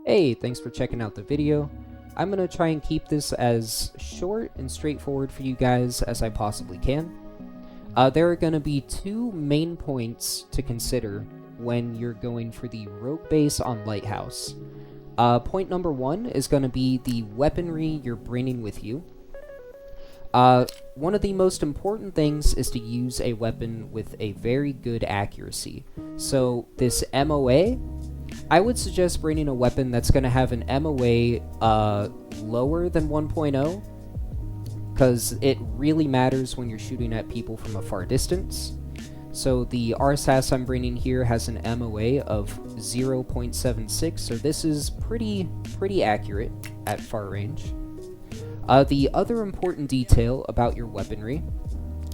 Hey, thanks for checking out the video. I'm going to try and keep this as short and straightforward for you guys as I possibly can. There are going to be two main points to consider when you're going for the rogue base on Lighthouse. Point number one is going to be the weaponry you're bringing with you. One of the most important things is to use a weapon with a very good accuracy. So this MOA, I would suggest bringing a weapon that's going to have an MOA lower than 1.0, because it really matters when you're shooting at people from a far distance. So the RSAS I'm bringing here has an MOA of 0.76, so this is pretty accurate at far range. The other important detail about your weaponry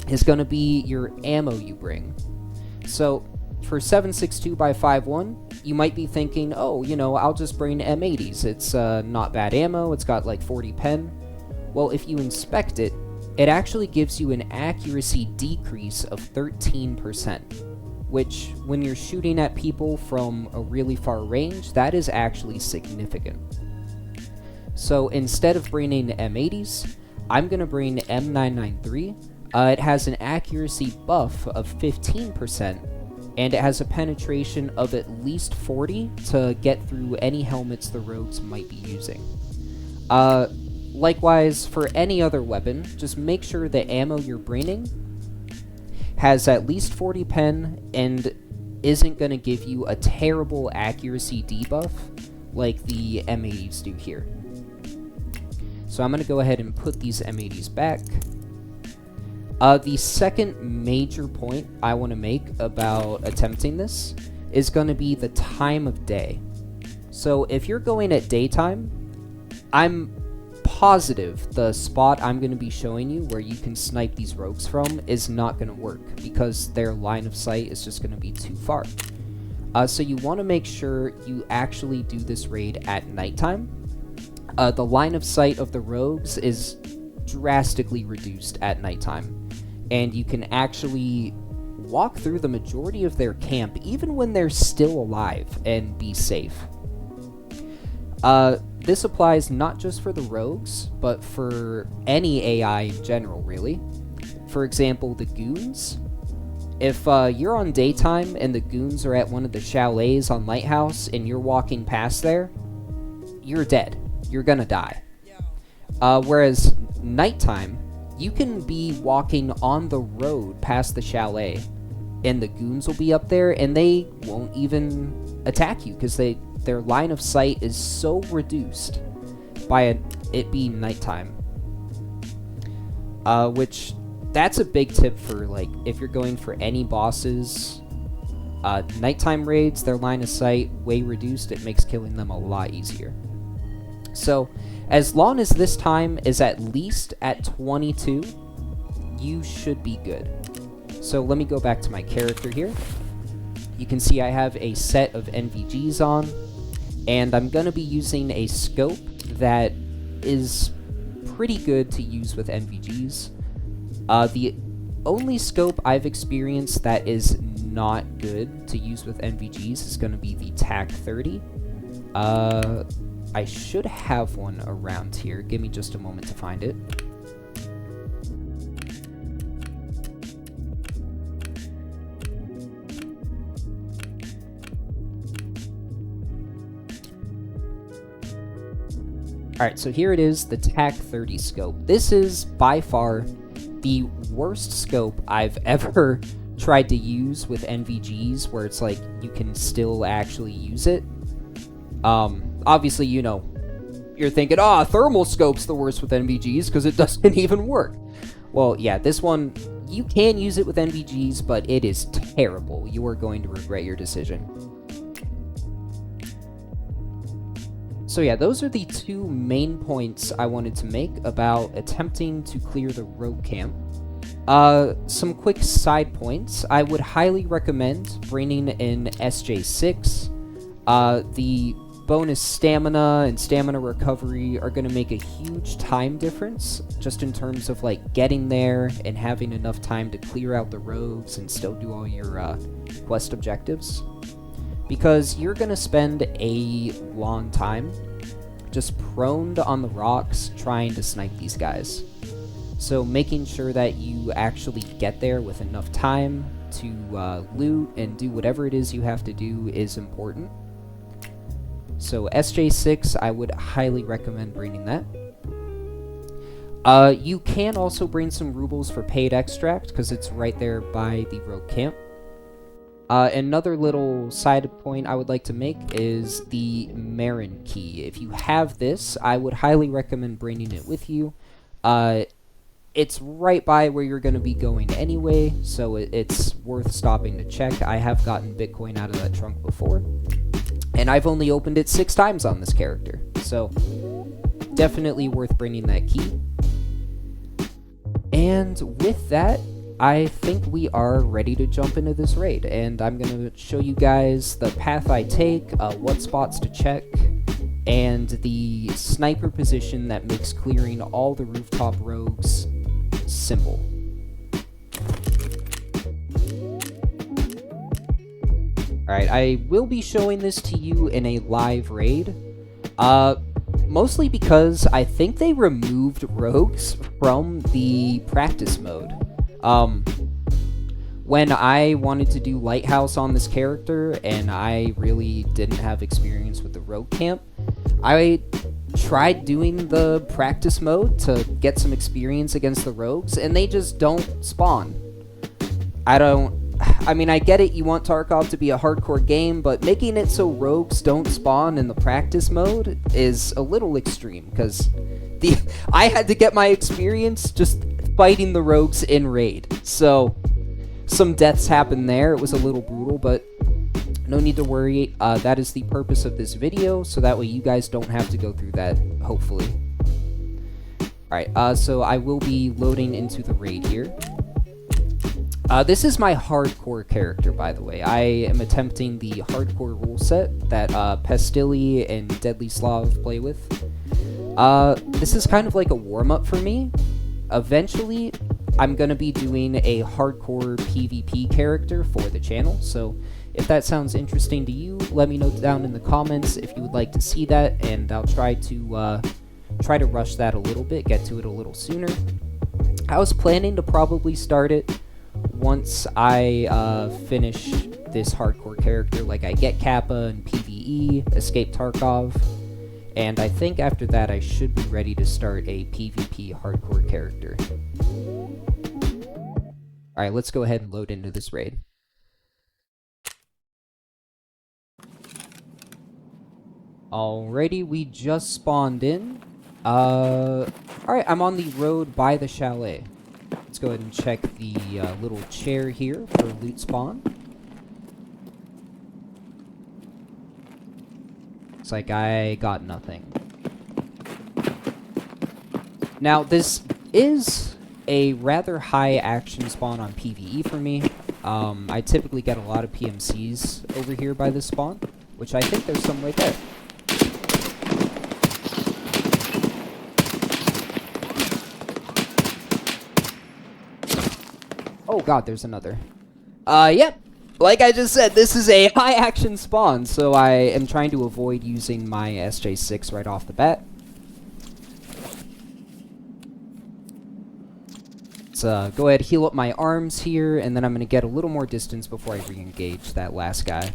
is going to be your ammo you bring. So for 7.62x5.1, you might be thinking, oh, I'll just bring M80s. It's not bad ammo, it's got like 40 pen. Well, if you inspect it, it actually gives you an accuracy decrease of 13%, which, when you're shooting at people from a really far range, that is actually significant. So instead of bringing M80s, I'm going to bring M993. It has an accuracy buff of 15%, and it has a penetration of at least 40 to get through any helmets the rogues might be using. Likewise, for any other weapon, just make sure the ammo you're bringing has at least 40 pen and isn't going to give you a terrible accuracy debuff like the M80s do here. So I'm going to go ahead and put these M80s back. The second major point I want to make about attempting this is going to be the time of day. So if you're going at daytime, I'm positive the spot I'm going to be showing you where you can snipe these rogues from is not going to work because their line of sight is just going to be too far. So you want to make sure you actually do this raid at nighttime. The line of sight of the rogues is drastically reduced at nighttime, and you can actually walk through the majority of their camp even when they're still alive and be safe. This applies not just for the rogues, but for any AI in general, really. For example, the goons. If you're on daytime and the goons are at one of the chalets on Lighthouse and you're walking past there, you're dead. You're gonna die. Whereas nighttime, you can be walking on the road past the chalet, and the goons will be up there, and they won't even attack you because their line of sight is so reduced by it being nighttime. Which, that's a big tip for, like, if you're going for any bosses. Nighttime raids, their line of sight way reduced, it makes killing them a lot easier. So, as long as this time is at least at 22, you should be good. So let me go back to my character here. You can see I have a set of NVGs on, and I'm going to be using a scope that is pretty good to use with NVGs. The only scope I've experienced that is not good to use with NVGs is going to be the TAC 30. I should have one around here. Give me just a moment to find it. Alright, so here it is, the TAC 30 scope. This is by far the worst scope I've ever tried to use with NVGs, where it's like you can still actually use it. Obviously, you're thinking, thermal scope's the worst with NVGs because it doesn't even work. Well, yeah, this one, you can use it with NVGs, but it is terrible. You are going to regret your decision. So yeah, those are the two main points I wanted to make about attempting to clear the rogue camp. Some quick side points. I would highly recommend bringing in SJ6. The bonus stamina and stamina recovery are going to make a huge time difference, just in terms of like getting there and having enough time to clear out the rogues and still do all your quest objectives. because you're gonna spend a long time just proned on the rocks trying to snipe these guys. So making sure that you actually get there with enough time to loot and do whatever it is you have to do is important. So SJ6, I would highly recommend bringing that. You can also bring some rubles for paid extract, because it's right there by the rogue camp. Another little side point I would like to make is the Merin key. If you have this, I would highly recommend bringing it with you. It's right by where you're going to be going anyway, so it's worth stopping to check. I have gotten Bitcoin out of that trunk before, and I've only opened it 6 times on this character, so definitely worth bringing that key. And with that, I think we are ready to jump into this raid, and I'm going to show you guys the path I take, what spots to check, and the sniper position that makes clearing all the rooftop rogues simple. Alright, I will be showing this to you in a live raid, mostly because I think they removed rogues from the practice mode. When I wanted to do lighthouse on this character and I really didn't have experience with the rogue camp, I tried doing the practice mode to get some experience against the rogues, and they just don't spawn. I mean, I get it, you want Tarkov to be a hardcore game, but making it so rogues don't spawn in the practice mode is a little extreme, because I had to get my experience just fighting the rogues in raid. So, some deaths happened there. It was a little brutal, but no need to worry. That is the purpose of this video, so that way you guys don't have to go through that, hopefully. Alright, so I will be loading into the raid here. This is my hardcore character, by the way. I am attempting the hardcore rule set that Pestilli and Deadly Slav play with. This is kind of like a warm-up for me. Eventually, I'm going to be doing a hardcore PvP character for the channel, so if that sounds interesting to you, let me know down in the comments if you would like to see that, and I'll try to rush that a little bit, get to it a little sooner. I was planning to probably start it once I finish this hardcore character, like I get Kappa and PvE, escape Tarkov, and I think after that I should be ready to start a PvP hardcore character. Alright, let's go ahead and load into this raid. Alrighty, we just spawned in. Alright, I'm on the road by the chalet. Let's go ahead and check the little chair here for loot spawn. Looks like I got nothing. Now, this is a rather high action spawn on PvE for me. I typically get a lot of PMCs over here by this spawn, which I think there's some right there. Oh god, there's another. Yep. Like I just said, this is a high action spawn, so I am trying to avoid using my SJ6 right off the bat. Let's go ahead, heal up my arms here, and then I'm going to get a little more distance before I re-engage that last guy.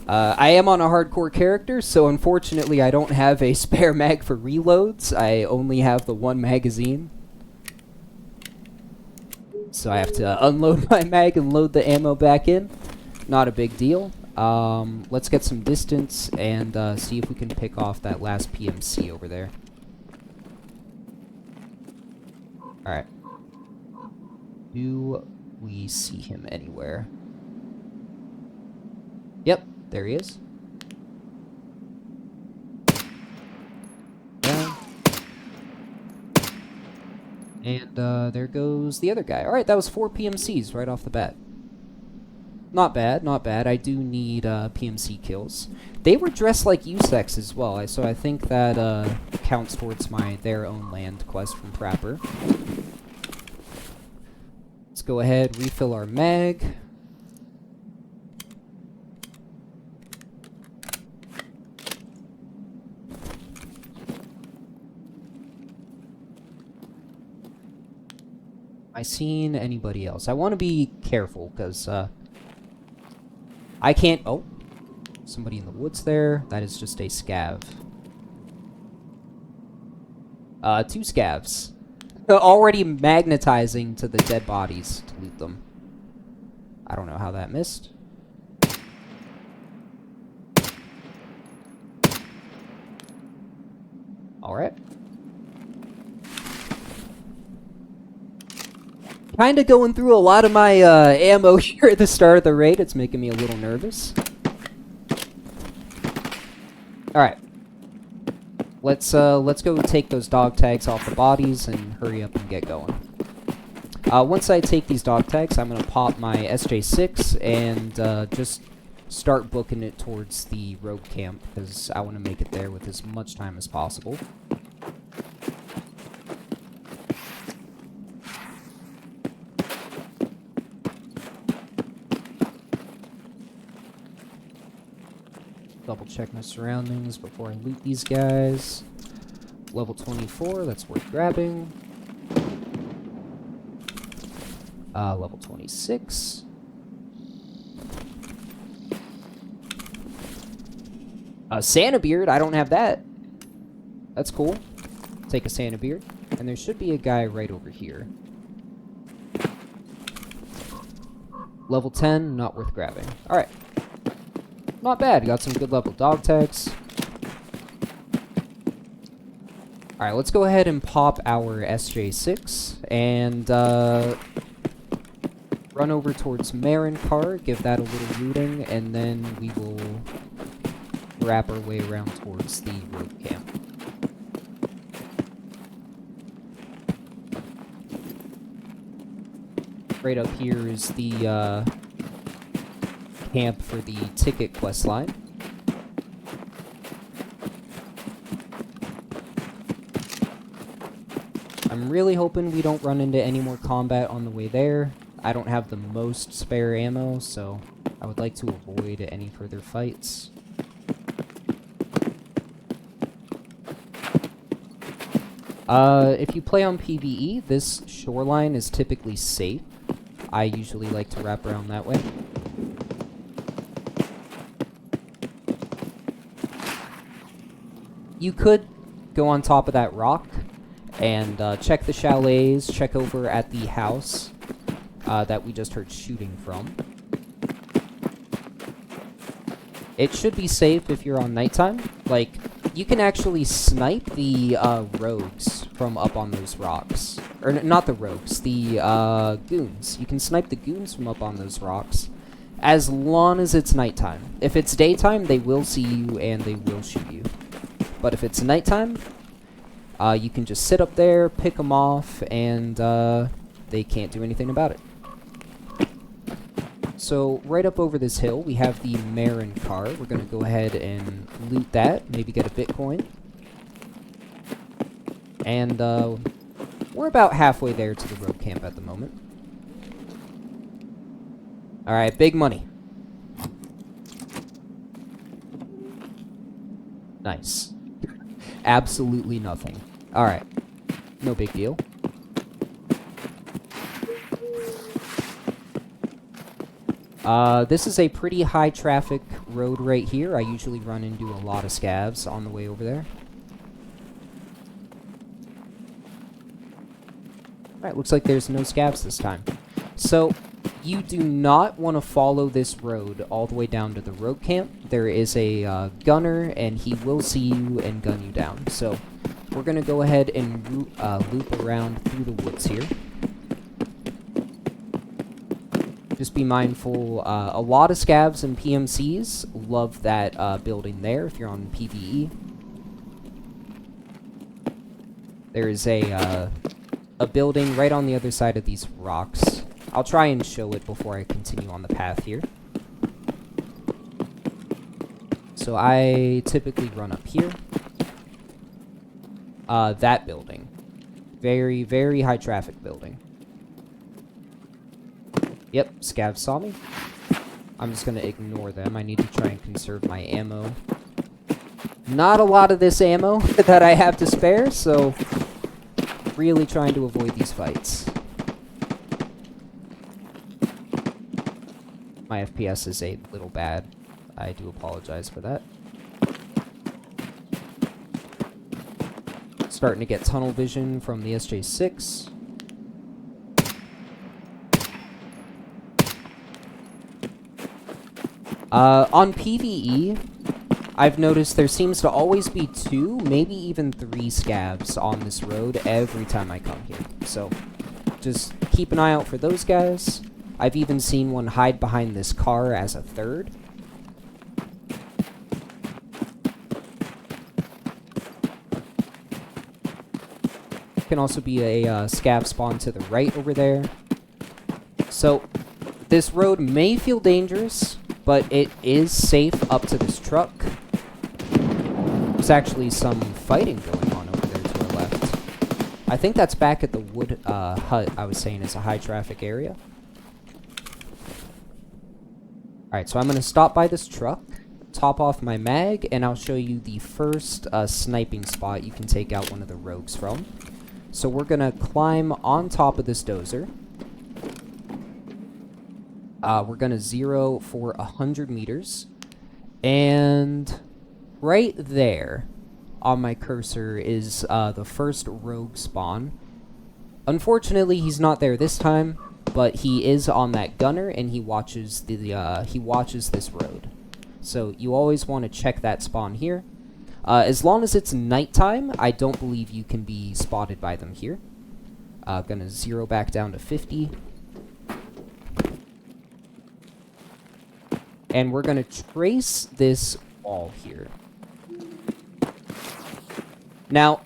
I am on a hardcore character, so unfortunately I don't have a spare mag for reloads. I only have the 1 magazine. So I have to unload my mag and load the ammo back in. Not a big deal. Let's get some distance and see if we can pick off that last PMC over there. Alright. Do we see him anywhere? Yep, there he is. And there goes the other guy. Alright, that was 4 PMCs right off the bat. Not bad, not bad. I do need PMC kills. They were dressed like USEX as well, so I think that counts towards my Their Own Land quest from Prapper. Let's go ahead, refill our mag. I seen anybody else? I want to be careful, because, I can't... Oh. Somebody in the woods there. That is just a scav. 2 scavs. Already magnetizing to the dead bodies to loot them. I don't know how that missed. Alright. Kinda going through a lot of my ammo here at the start of the raid. It's making me a little nervous. Alright. Let's go take those dog tags off the bodies and hurry up and get going. Once I take these dog tags, I'm gonna pop my SJ6 and just start booking it towards the rogue camp, because I want to make it there with as much time as possible. Double check my surroundings before I loot these guys. Level 24, that's worth grabbing. Level 26. Santa beard, I don't have that. That's cool. Take a Santa beard. And there should be a guy right over here. Level 10, not worth grabbing. Alright. Not bad, got some good level dog tags. Alright, let's go ahead and pop our SJ6 and run over towards Merin car, give that a little looting, and then we will wrap our way around towards the road camp. Right up here is the camp for the ticket quest line. I'm really hoping we don't run into any more combat on the way there. I don't have the most spare ammo, so I would like to avoid any further fights. If you play on PvE, this shoreline is typically safe. I usually like to wrap around that way. You could go on top of that rock and check the chalets, check over at the house that we just heard shooting from. It should be safe if you're on nighttime. Like, you can actually snipe the rogues from up on those rocks. Or not the rogues, the goons. You can snipe the goons from up on those rocks as long as it's nighttime. If it's daytime, they will see you and they will shoot you. But if it's nighttime, you can just sit up there, pick them off, and they can't do anything about it. So, right up over this hill, we have the Merin car. We're going to go ahead and loot that, maybe get a Bitcoin. And we're about halfway there to the road camp at the moment. Alright, big money. Nice. Absolutely nothing. Alright. No big deal. This is a pretty high traffic road right here. I usually run into a lot of scavs on the way over there. Alright, looks like there's no scavs this time. So, you do not want to follow this road all the way down to the road camp. There is a gunner, and he will see you and gun you down. So, we're going to go ahead and loop around through the woods here. Just be mindful, a lot of scavs and PMCs love that building there if you're on PvE. There's a building right on the other side of these rocks. I'll try and show it before I continue on the path here. So I typically run up here. That building. Very, very high traffic building. Yep, scavs saw me. I'm just gonna ignore them. I need to try and conserve my ammo. Not a lot of this ammo that I have to spare, so really trying to avoid these fights. My FPS is a little bad. I do apologize for that. Starting to get tunnel vision from the SJ6. On PvE, I've noticed there seems to always be 2, maybe even 3 scavs on this road every time I come here. So, just keep an eye out for those guys. I've even seen one hide behind this car as a 3rd. Can also be a scav spawn to the right over there. So, this road may feel dangerous, but it is safe up to this truck. There's actually some fighting going on over there to our left. I think that's back at the wood hut I was saying is a high traffic area. Alright, so I'm going to stop by this truck, top off my mag, and I'll show you the first sniping spot you can take out one of the rogues from. So we're going to climb on top of this dozer. We're going to zero for 100 meters. And right there on my cursor is the first rogue spawn. Unfortunately, he's not there this time, but he is on that gunner, and he watches this road. So you always want to check that spawn here. As long as it's nighttime, I don't believe you can be spotted by them here. Gonna zero back down to 50. And we're gonna trace this wall here. Now,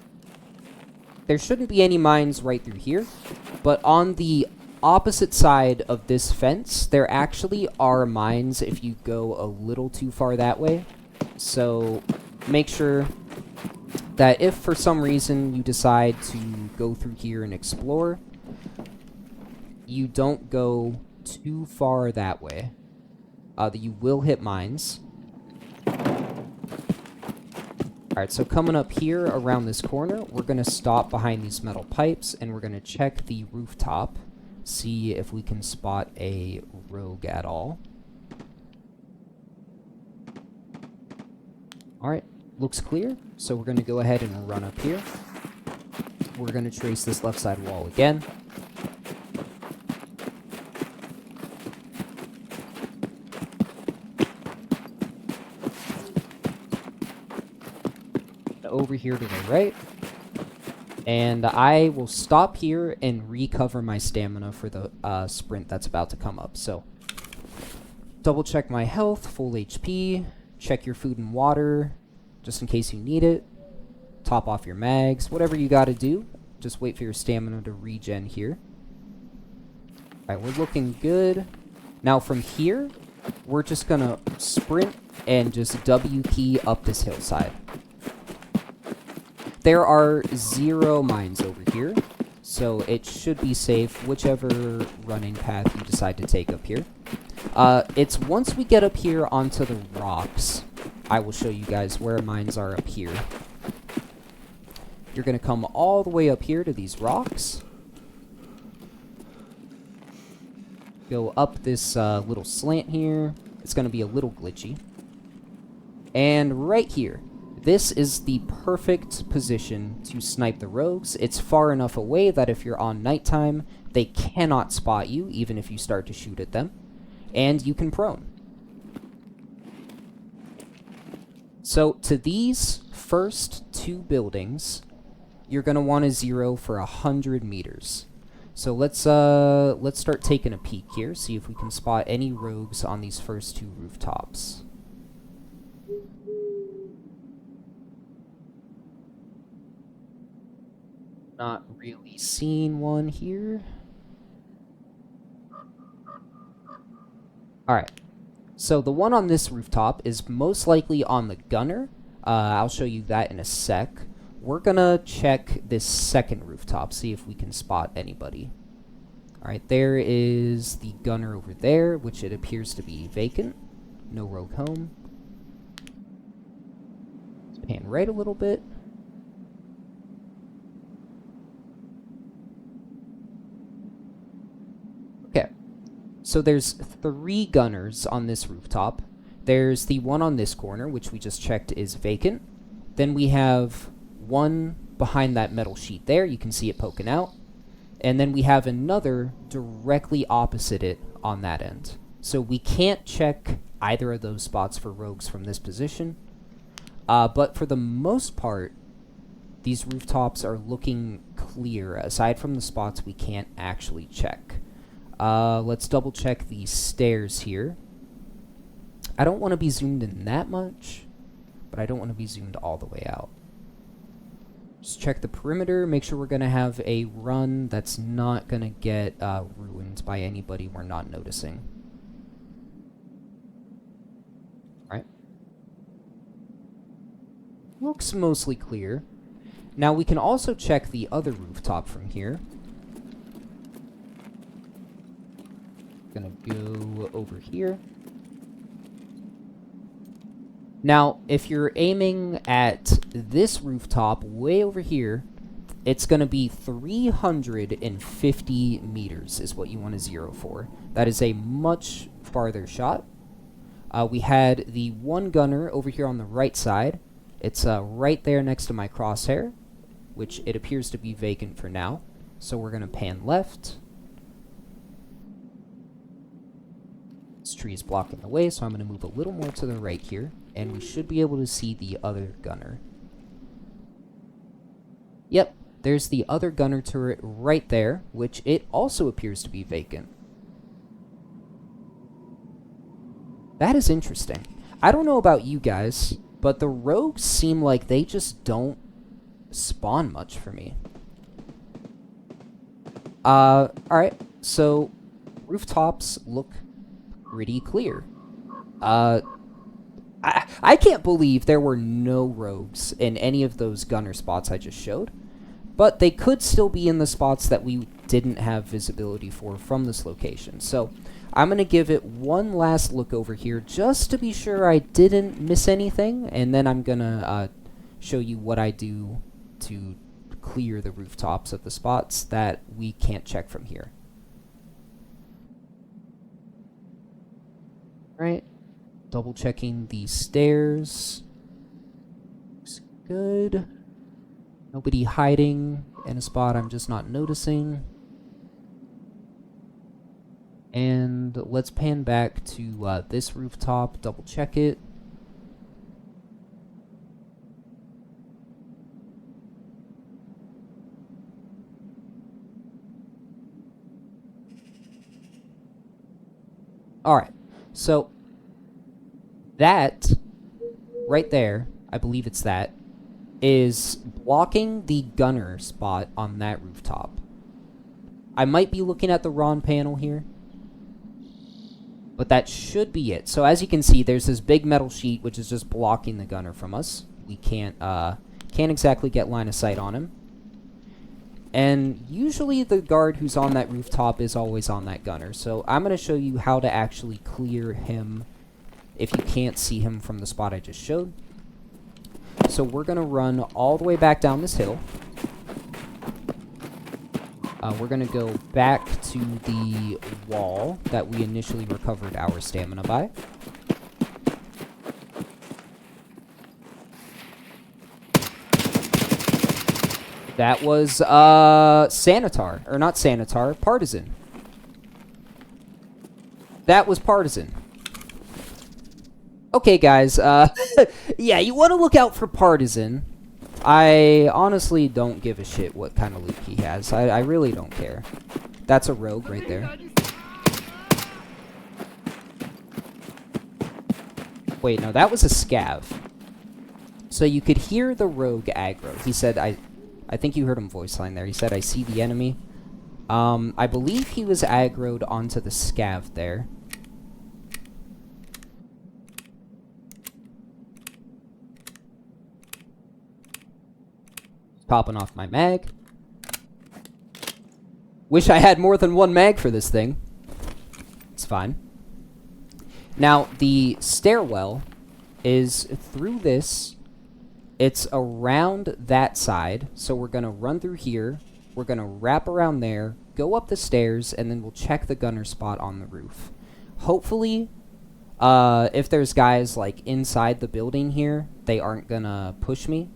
there shouldn't be any mines right through here, but on the opposite side of this fence, there actually are mines if you go a little too far that way. So make sure that if for some reason you decide to go through here and explore, you don't go too far that way. That you will hit mines. Alright, so coming up here around this corner, we're going to stop behind these metal pipes, and we're going to check the rooftop, see if we can spot a rogue at all. Alright, looks clear, so we're going to go ahead and run up here. We're going to trace this left side wall again. Over here to the right, and I will stop here and recover my stamina for the sprint that's about to come up. So double check my health, full HP, check your food and water just in case you need it, top off your mags, whatever you gotta do. Just wait for your stamina to regen here. Alright, we're looking good. Now from here, we're just gonna sprint and just W key up this hillside. There are 0 mines over here, so it should be safe, whichever running path you decide to take up here. It's once we get up here onto the rocks, I will show you guys where mines are up here. You're going to come all the way up here to these rocks. Go up this little slant here. It's going to be a little glitchy. And right here. This is the perfect position to snipe the rogues. It's far enough away that if you're on nighttime, they cannot spot you, even if you start to shoot at them. And you can prone. So to these first 2 buildings, you're going to want to zero for 100 meters. So let's start taking a peek here, see if we can spot any rogues on these first 2 rooftops. Not really seeing one here. Alright, so the one on this rooftop is most likely on the gunner. I'll show you that in a sec. We're gonna check this second rooftop, see if we can spot anybody. Alright, there is the gunner over there, which it appears to be vacant. No rogue home. Let's pan right a little bit. So there's 3 gunners on this rooftop. There's the one on this corner, which we just checked is vacant. Then we have one behind that metal sheet there. You can see it poking out. And then we have another directly opposite it on that end. So we can't check either of those spots for rogues from this position. But for the most part, these rooftops are looking clear, aside from the spots we can't actually check. Let's double check the stairs here. I don't want to be zoomed in that much, but I don't want to be zoomed all the way out. Just check the perimeter, make sure we're going to have a run that's not going to get ruined by anybody we're not noticing. Alright. Looks mostly clear. Now we can also check the other rooftop from here. Gonna go over here. Now, if you're aiming at this rooftop way over here, it's going to be 350 meters is what you want to zero for. That is a much farther shot. We had the one gunner over here on the right side. It's right there next to my crosshair, which it appears to be vacant for now. So we're going to pan left. This tree is blocking the way, so I'm going to move a little more to the right here. And we should be able to see the other gunner. Yep, there's the other gunner turret right there, which it also appears to be vacant. That is interesting. I don't know about you guys, but the rogues seem like they just don't spawn much for me. Alright, so rooftops look pretty clear. I can't believe there were no rogues in any of those gunner spots I just showed. But they could still be in the spots that we didn't have visibility for from this location. So I'm going to give it one last look over here just to be sure I didn't miss anything. And then I'm going to show you what I do to clear the rooftops of the spots that we can't check from here. Right. Double checking the stairs. Looks good. Nobody hiding in a spot I'm just not noticing. And let's pan back to this rooftop, double check it. Alright, so that right there, I believe it's that, is blocking the gunner spot on that rooftop. I might be looking at the wrong panel here, but that should be it. So as you can see, there's this big metal sheet which is just blocking the gunner from us. We can't exactly get line of sight on him. And usually the guard who's on that rooftop is always on that gunner. So I'm going to show you how to actually clear him if you can't see him from the spot I just showed. So we're going to run all the way back down this hill. We're going to go back to the wall that we initially recovered our stamina by. That was Sanitar, or not Sanitar, Partisan. That was Partisan. Okay, guys, yeah, you want to look out for Partisan. I honestly don't give a shit what kind of loot he has. I really don't care. That's a rogue right there. Wait, no, that was a scav. So you could hear the rogue aggro. He said, I think you heard him voice line there. He said, I see the enemy. I believe he was aggroed onto the scav there. Popping off my mag. Wish I had more than one mag for this thing. It's fine. Now, the stairwell is through this. It's around that side, so we're going to run through here. We're going to wrap around there, go up the stairs, and then we'll check the gunner spot on the roof. Hopefully, if there's guys, like, inside the building here, they aren't gonna push me.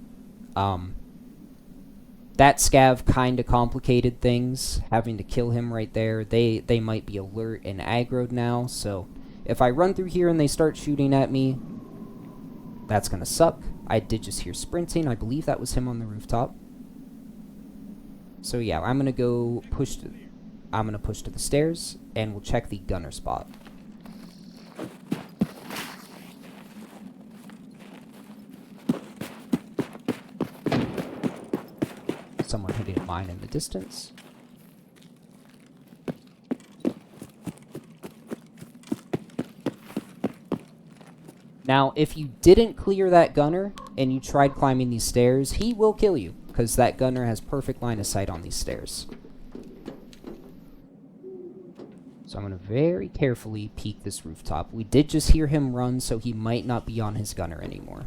That scav kind of complicated things, having to kill him right there. They might be alert and aggroed now, so if I run through here and they start shooting at me, that's gonna suck. I did just hear sprinting. I believe that was him on the rooftop. So yeah, I'm gonna push to the stairs, and we'll check the gunner spot. Someone hitting a mine in the distance. Now, if you didn't clear that gunner and you tried climbing these stairs, he will kill you, because that gunner has perfect line of sight on these stairs. So I'm going to very carefully peek this rooftop. We did just hear him run, so he might not be on his gunner anymore.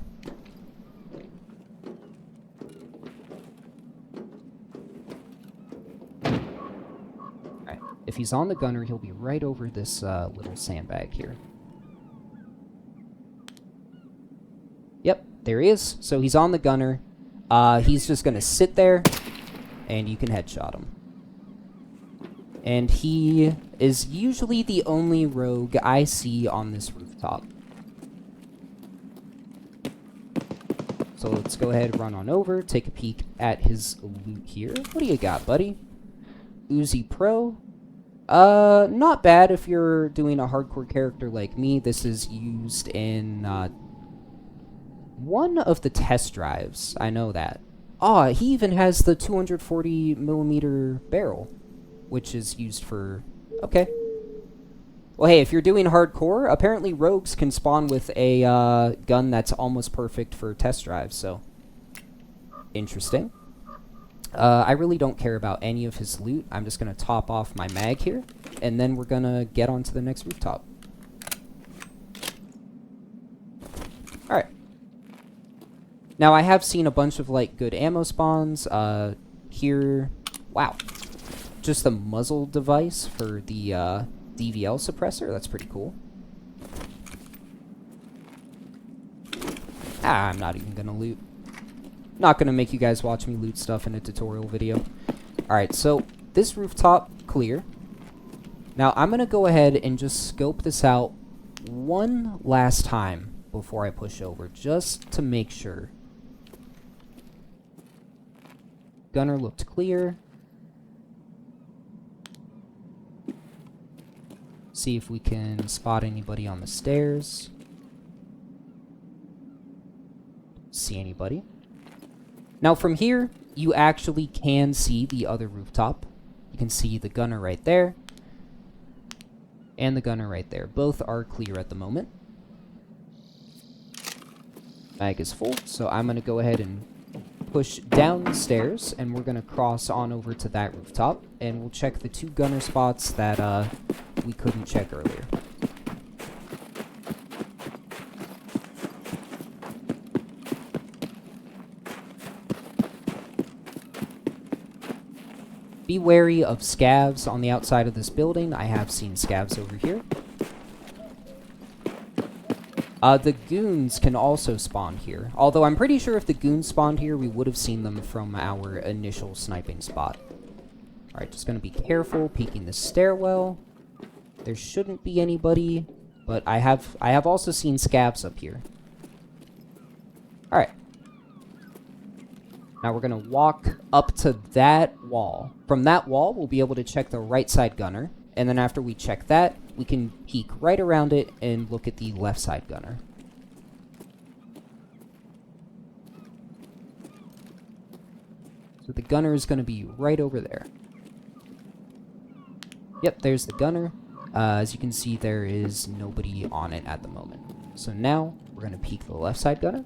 Alright, if he's on the gunner, he'll be right over this little sandbag here. Yep, there he is. So he's on the gunner. He's just going to sit there, and you can headshot him. And he is usually the only rogue I see on this rooftop. So let's go ahead and run on over, take a peek at his loot here. What do you got, buddy? Uzi Pro. Not bad if you're doing a hardcore character like me. This is used in, one of the test drives. I know that. Ah, he even has the 240mm barrel, which is used for... Okay. Well, hey, if you're doing hardcore, apparently rogues can spawn with a gun that's almost perfect for test drives, so... Interesting. I really don't care about any of his loot. I'm just going to top off my mag here, and then we're going to get onto the next rooftop. Alright. Now, I have seen a bunch of, like, good ammo spawns. Here... Wow. Just the muzzle device for the DVL suppressor. That's pretty cool. Ah, I'm not even gonna loot. Not gonna make you guys watch me loot stuff in a tutorial video. Alright, so this rooftop, clear. Now, I'm gonna go ahead and just scope this out one last time before I push over, just to make sure. Gunner looked clear. See if we can spot anybody on the stairs. See anybody. Now from here, you actually can see the other rooftop. You can see the gunner right there. And the gunner right there. Both are clear at the moment. Mag is full, so I'm going to go ahead and push down the stairs, and we're going to cross on over to that rooftop, and we'll check the two gunner spots that we couldn't check earlier. Be wary of scavs on the outside of this building. I have seen scavs over here. The goons can also spawn here. Although I'm pretty sure if the goons spawned here, we would have seen them from our initial sniping spot. Alright, just gonna be careful, peeking the stairwell. There shouldn't be anybody, but I have also seen scavs up here. Alright. Now we're gonna walk up to that wall. From that wall, we'll be able to check the right side gunner. And then after we check that, we can peek right around it and look at the left side gunner. So the gunner is going to be right over there. Yep, there's the gunner. As you can see, there is nobody on it at the moment. So now, we're going to peek the left side gunner.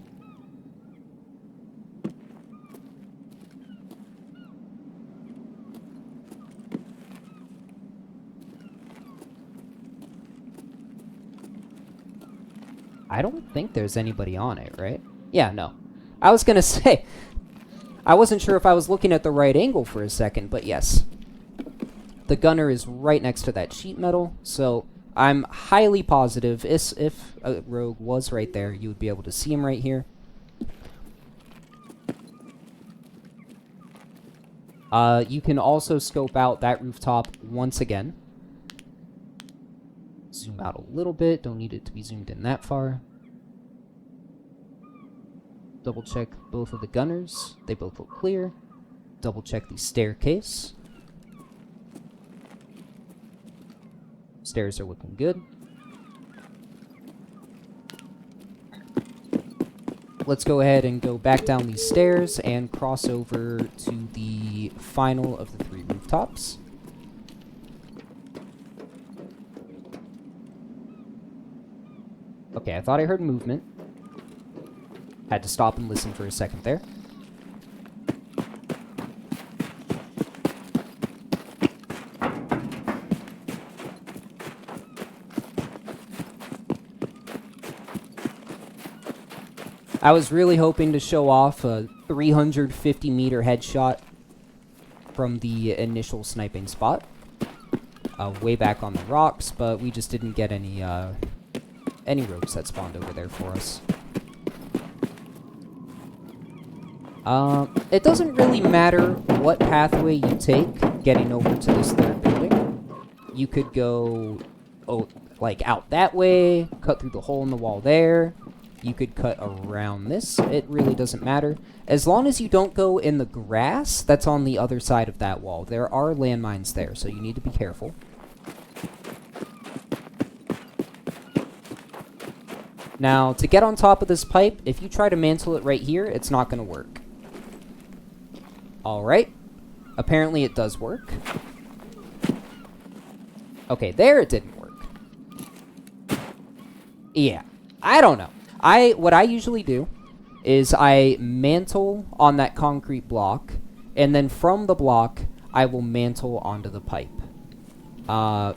I don't think there's anybody on it, right? Yeah, no. I was gonna say, I wasn't sure if I was looking at the right angle for a second, but yes. The gunner is right next to that sheet metal, so I'm highly positive if a rogue was right there, you would be able to see him right here. You can also scope out that rooftop once again. Zoom out a little bit, don't need it to be zoomed in that far. Double check both of the gunners, they both look clear. Double check the staircase. Stairs are looking good. Let's go ahead and go back down these stairs and cross over to the final of the 3 rooftops. Okay, I thought I heard movement. Had to stop and listen for a second there. I was really hoping to show off a 350-meter headshot from the initial sniping spot, way back on the rocks, but we just didn't get any rogues that spawned over there for us. It doesn't really matter what pathway you take getting over to this 3rd building. You could go, like, out that way, cut through the hole in the wall there. You could cut around this. It really doesn't matter. As long as you don't go in the grass that's on the other side of that wall. There are landmines there, so you need to be careful. Now, to get on top of this pipe, if you try to mantle it right here, it's not going to work. Alright. Apparently it does work. Okay, there it didn't work. Yeah, I don't know. What I usually do is I mantle on that concrete block, and then from the block, I will mantle onto the pipe. I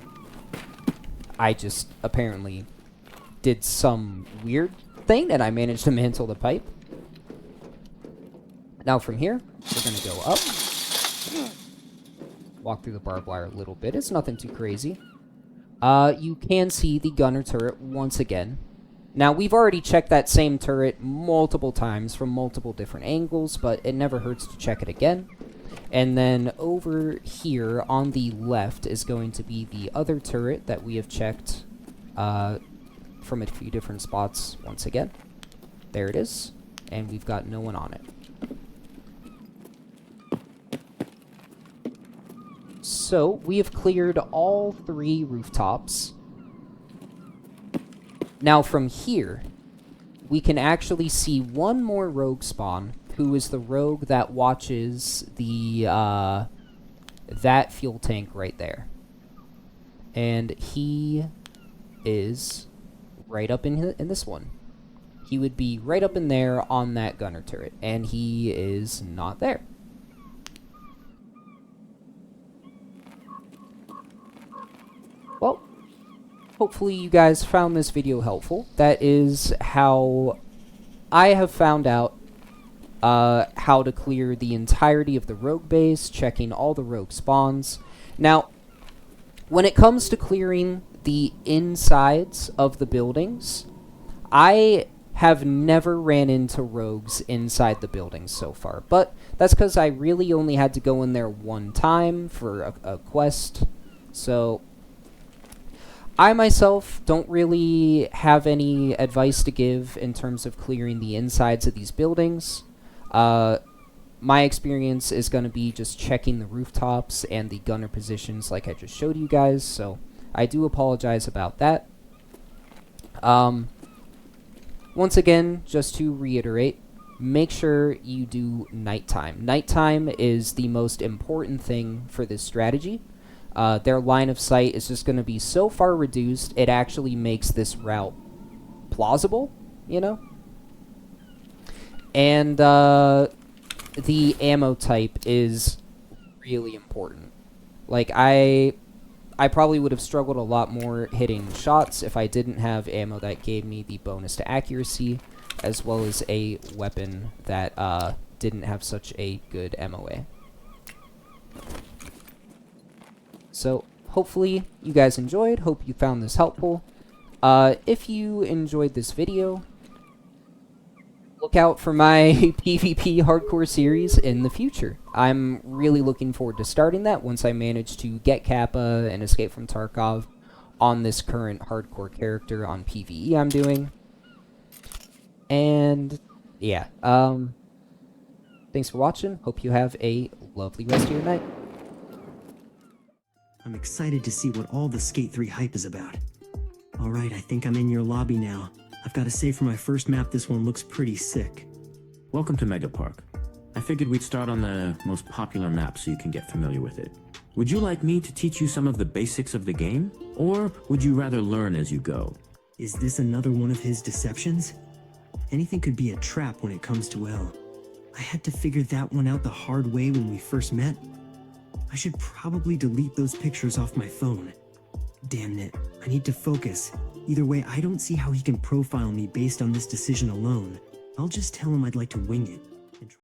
just apparently did some weird thing, and I managed to mantle the pipe. Now from here, we're going to go up. Walk through the barbed wire a little bit. It's nothing too crazy. You can see the gunner turret once again. Now, we've already checked that same turret multiple times from multiple different angles, but it never hurts to check it again. And then over here on the left is going to be the other turret that we have checked from a few different spots once again. There it is. And we've got no one on it. So, we have cleared all 3 rooftops. Now from here, we can actually see one more rogue spawn, who is the rogue that watches the, that fuel tank right there. And he is right up in this one. He would be right up in there on that gunner turret, and he is not there. Well, hopefully you guys found this video helpful. That is how I have found out how to clear the entirety of the rogue base, checking all the rogue spawns. Now, when it comes to clearing the insides of the buildings, I have never ran into rogues inside the buildings so far. But that's because I really only had to go in there one time for a quest. So I myself don't really have any advice to give in terms of clearing the insides of these buildings. My experience is going to be just checking the rooftops and the gunner positions like I just showed you guys, so I do apologize about that. Once again, just to reiterate, make sure you do nighttime. Nighttime is the most important thing for this strategy. Their line of sight is just going to be so far reduced, it actually makes this route plausible, you know? And the ammo type is really important. Like, I probably would have struggled a lot more hitting shots if I didn't have ammo that gave me the bonus to accuracy, as well as a weapon that didn't have such a good MOA. So hopefully you guys enjoyed. Hope you found this helpful. If you enjoyed this video, look out for my PvP hardcore series in the future. I'm really looking forward to starting that once I manage to get Kappa and escape from Tarkov on this current hardcore character on PvE I'm doing. And yeah, thanks for watching. Hope you have a lovely rest of your night. I'm excited to see what all the Skate 3 hype is about. Alright, I think I'm in your lobby now. I've got to say for my first map, this one looks pretty sick. Welcome to Mega Park. I figured we'd start on the most popular map so you can get familiar with it. Would you like me to teach you some of the basics of the game? Or would you rather learn as you go? Is this another one of his deceptions? Anything could be a trap when it comes to L. I had to figure that one out the hard way when we first met. I should probably delete those pictures off my phone. Damn it, I need to focus. Either way, I don't see how he can profile me based on this decision alone. I'll just tell him I'd like to wing it.